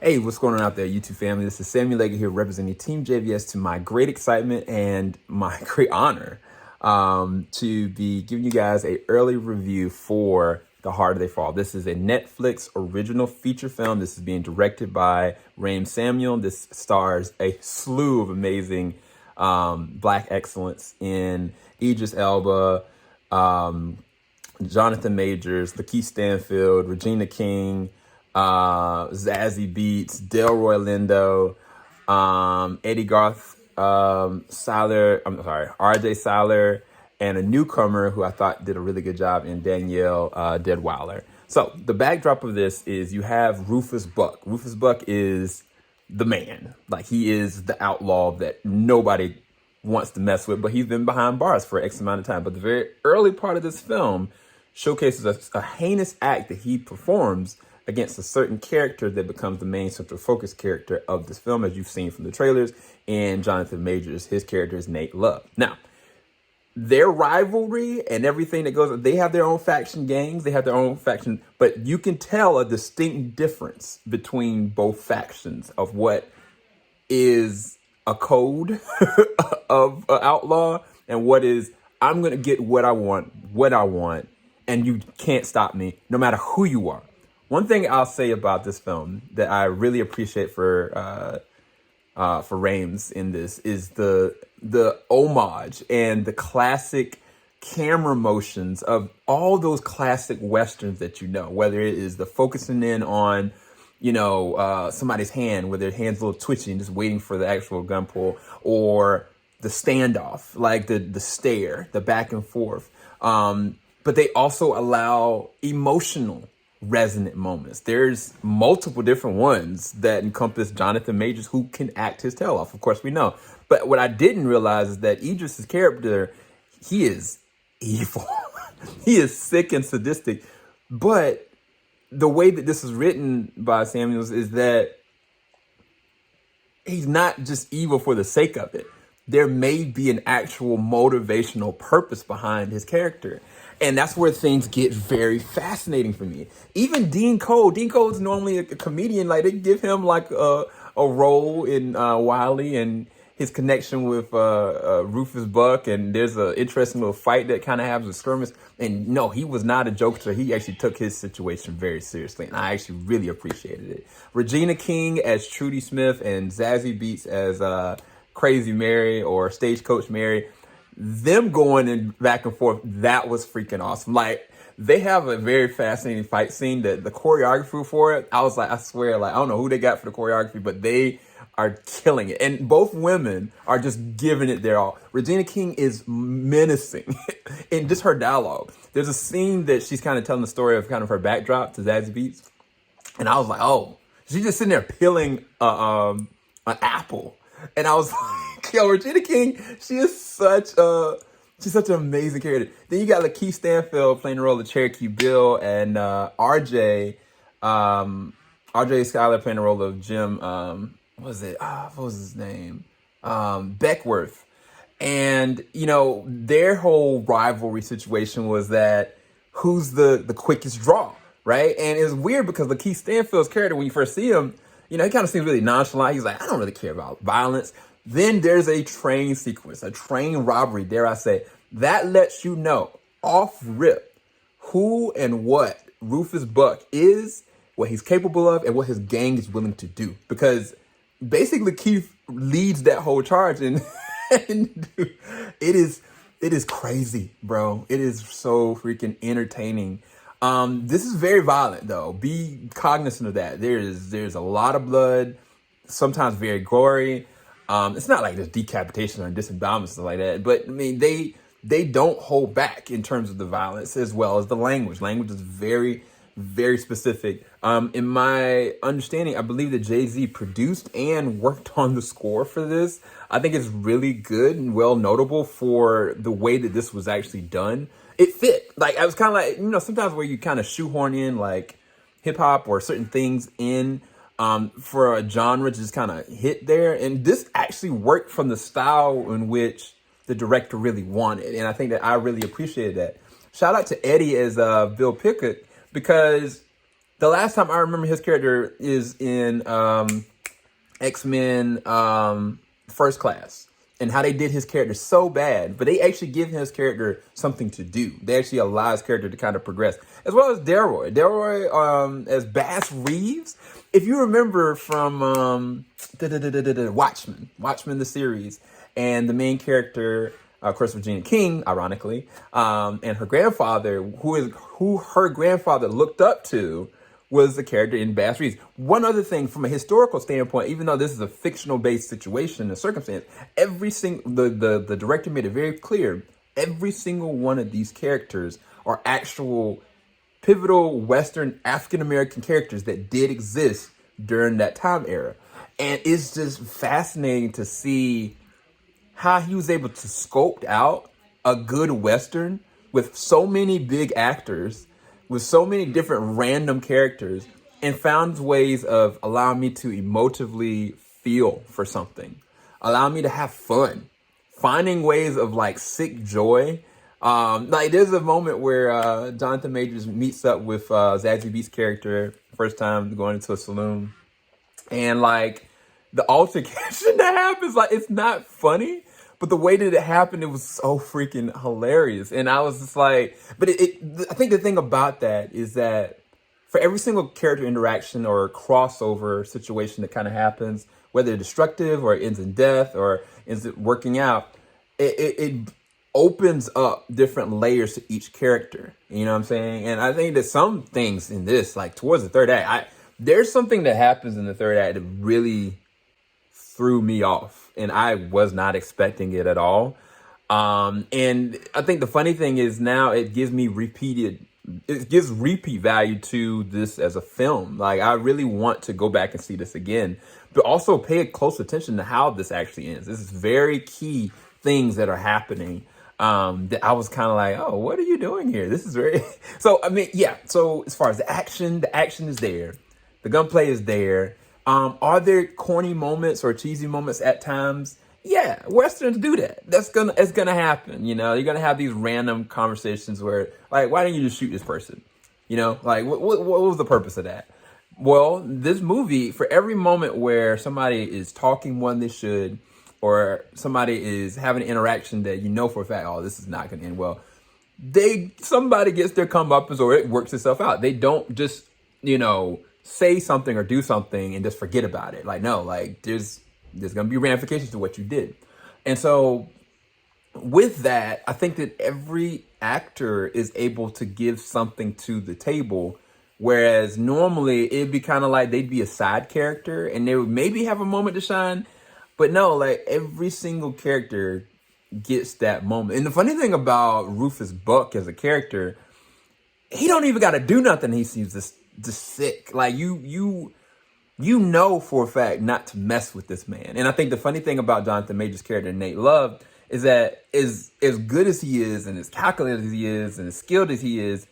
Hey, what's going on out there, YouTube family? This is Samuel Legge here representing TeamJVS to my great excitement and my great honor to be giving you guys an early review for The Harder They Fall. This is a Netflix original feature film. This is being directed by Jeymes Samuel. This stars a slew of amazing Black excellence in Idris Elba, Jonathan Majors, LaKeith Stanfield, Regina King, Zazie Beetz, Delroy Lindo, Edi Gathegi, Cyler, and a newcomer who I thought did a really good job in Danielle, Deadwyler. So the backdrop of this is you have Rufus Buck. Rufus Buck is the man. Like, he is the outlaw that nobody wants to mess with, but he's been behind bars for X amount of time. But the very early part of this film showcases a heinous act that he performs against a certain character that becomes the main central focus character of this film, as you've seen from the trailers. And Jonathan Majors, his character is Nate Love. Now, their rivalry and everything that goes, they have their own faction gangs, they have their own faction, but you can tell a distinct difference between both factions of what is a code of an outlaw and what is, I'm going to get what I want, and you can't stop me, no matter who you are. One thing I'll say about this film that I really appreciate for Jeymes in this is the homage and the classic camera motions of all those classic Westerns that you know, whether it is the focusing in on, somebody's hand where their hand's a little twitchy and just waiting for the actual gun pull, or the standoff, like the stare, the back and forth. But they also allow emotional resonant moments. There's multiple different ones that encompass Jonathan Majors, who can act his tail off. Of course, we know. But what I didn't realize is that Idris's character, he is evil. He is sick and sadistic. But the way that this is written by Samuels is that he's not just evil for the sake of it. There may be an actual motivational purpose behind his character. And that's where things get very fascinating for me. Even Dean Cole is normally a comedian. Like, they give him like a role in Wiley and his connection with Rufus Buck. And there's an interesting little fight that kind of happens with skirmish. And no, he was not a jokester. He actually took his situation very seriously. And I actually really appreciated it. Regina King as Trudy Smith and Zazie Beetz as Crazy Mary or Stagecoach Mary. Them going in back and forth, that was freaking awesome. Like, they have a very fascinating fight scene that the choreography for it, I was like, I swear, like, I don't know who they got for the choreography, but they are killing it. And both women are just giving it their all. Regina King is menacing in just her dialogue. There's a scene that she's kind of telling the story of kind of her backdrop to Zazie Beetz. And I was like, oh, she's just sitting there peeling an apple. And I was like, yo, Regina King, she's such an amazing character. Then you got LaKeith Stanfield playing the role of Cherokee Bill, and RJ Cyler playing the role of Jim, what was his name? Beckworth. And, their whole rivalry situation was that who's the quickest draw, right? And it's weird because LaKeith Stanfield's character, when you first see him, he kind of seems really nonchalant. He's like, I don't really care about violence. Then there's a train sequence, a train robbery, dare I say, that lets you know off rip who and what Rufus Buck is, what he's capable of, and what his gang is willing to do. Because basically Keith leads that whole charge, and dude, it is crazy, bro. It is so freaking entertaining. This is very violent, though. Be cognizant of that. There's a lot of blood, sometimes very gory. It's not like there's decapitation or disembowelment, stuff like that. But I mean, they don't hold back in terms of the violence, as well as the language. Language is very, very specific. In my understanding, I believe that Jay-Z produced and worked on the score for this. I think it's really good and well notable for the way that this was actually done. It fit. Like, I was kind of like, sometimes where you kind of shoehorn in like hip hop or certain things in for a genre to just kind of hit there. And this actually worked from the style in which the director really wanted. And I think that I really appreciated that. Shout out to Eddie as Bill Pickett, because The last time I remember his character is in X-Men First Class, and how they did his character so bad, but they actually give his character something to do. They actually allow his character to kind of progress, as well as Delroy. Delroy as Bass Reeves. If you remember from Watchmen the series, and the main character, of course, Regina King, ironically, and her grandfather, who her grandfather looked up to, was the character in Bass Reeves. One other thing, from a historical standpoint, even though this is a fictional-based situation and circumstance, the director made it very clear, every single one of these characters are actual pivotal Western African-American characters that did exist during that time era. And it's just fascinating to see how he was able to sculpt out a good Western with so many big actors, with so many different random characters, and found ways of allowing me to emotively feel for something, allowing me to have fun, finding ways of like sick joy. Like there's a moment where Jonathan Majors meets up with Zazie Beetz' character, first time going into a saloon, and like the altercation that happens, like it's not funny, but the way that it happened, it was so freaking hilarious. And I was just like, but I think the thing about that is that for every single character interaction or crossover situation that kind of happens, whether destructive or ends in death or ends it working out, it opens up different layers to each character. You know what I'm saying? And I think that some things in this, like towards the third act, there's something that happens in the third act that really threw me off, and I was not expecting it at all. And I think the funny thing is now it gives repeat value to this as a film. Like I really want to go back and see this again, but also pay close attention to how this actually ends. This is very key things that are happening. That I was kind of like, oh, what are you doing here? This is very, so, I mean, yeah. So as far as the action is there. The gunplay is there. Are there corny moments or cheesy moments at times? Yeah, Westerns do that. It's gonna happen. You know, you're gonna have these random conversations where, like, why didn't you just shoot this person? You know, like, what was the purpose of that? Well, this movie, for every moment where somebody is talking more than they should, or somebody is having an interaction that you know for a fact, oh, this is not gonna end well, somebody gets their comeuppance or it works itself out. They don't just, you know, say something or do something and just forget about it. Like, no, like there's going to be ramifications to what you did. And so with that, I think that every actor is able to give something to the table, whereas normally it'd be kind of like they'd be a side character and they would maybe have a moment to shine. But no, like every single character gets that moment. And the funny thing about Rufus Buck as a character, he don't even got to do nothing. He seems just sick. Like you know for a fact not to mess with this man. And I think the funny thing about Jonathan Majors' character, Nate Love, is that as good as he is and as calculated as he is and as skilled as he is,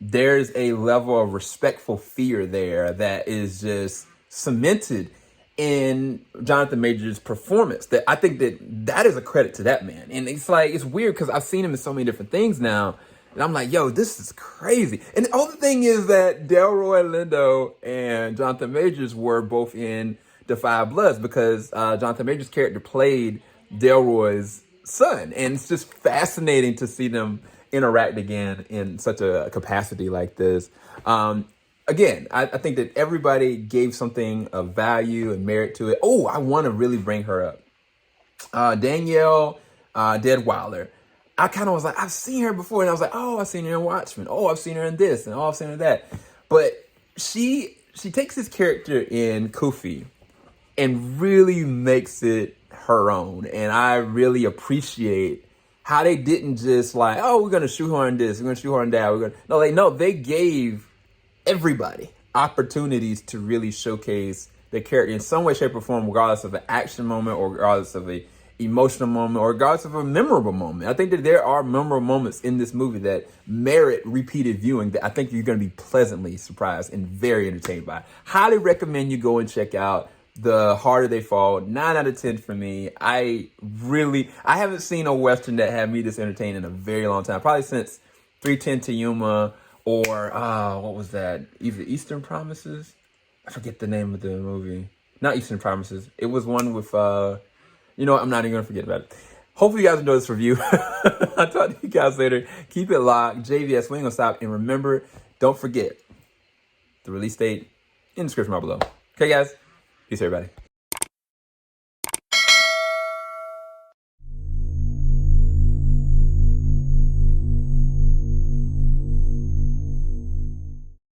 there's a level of respectful fear there that is just cemented in Jonathan Majors' performance. That I think that is a credit to that man. And it's like, it's weird because I've seen him in so many different things now. And I'm like, yo, this is crazy. And the other thing is that Delroy Lindo and Jonathan Majors were both in The Five Bloods because Jonathan Majors' character played Delroy's son. And it's just fascinating to see them interact again in such a capacity like this. Again, I think that everybody gave something of value and merit to it. Oh, I want to really bring her up. Danielle Deadwyler. I kind of was like, I've seen her before. And I was like, oh, I've seen her in Watchmen. Oh, I've seen her in this. And oh, I've seen her in that. But she takes this character in Kofi and really makes it her own. And I really appreciate how they didn't just like, oh, we're going to shoot her on this. We're going to shoot her on that. No, they gave everybody opportunities to really showcase their character in some way, shape, or form, regardless of an action moment or regardless of a emotional moment or regardless of a memorable moment. I think that there are memorable moments in this movie that merit repeated viewing that I think you're going to be pleasantly surprised and very entertained by. Highly recommend you go and check out The Harder They Fall. 9 out of 10 for me. I haven't seen a Western that had me this entertained in a very long time. Probably since 310 to Yuma Or what was that? Either Eastern Promises? I forget the name of the movie. Not Eastern Promises. It was one with you know what? I'm not even gonna forget about it. Hopefully you guys enjoyed this review. I'll talk to you guys later. Keep it locked. JVS, we ain't gonna stop. And remember, don't forget the release date in the description bar below. Okay, guys? Peace, everybody.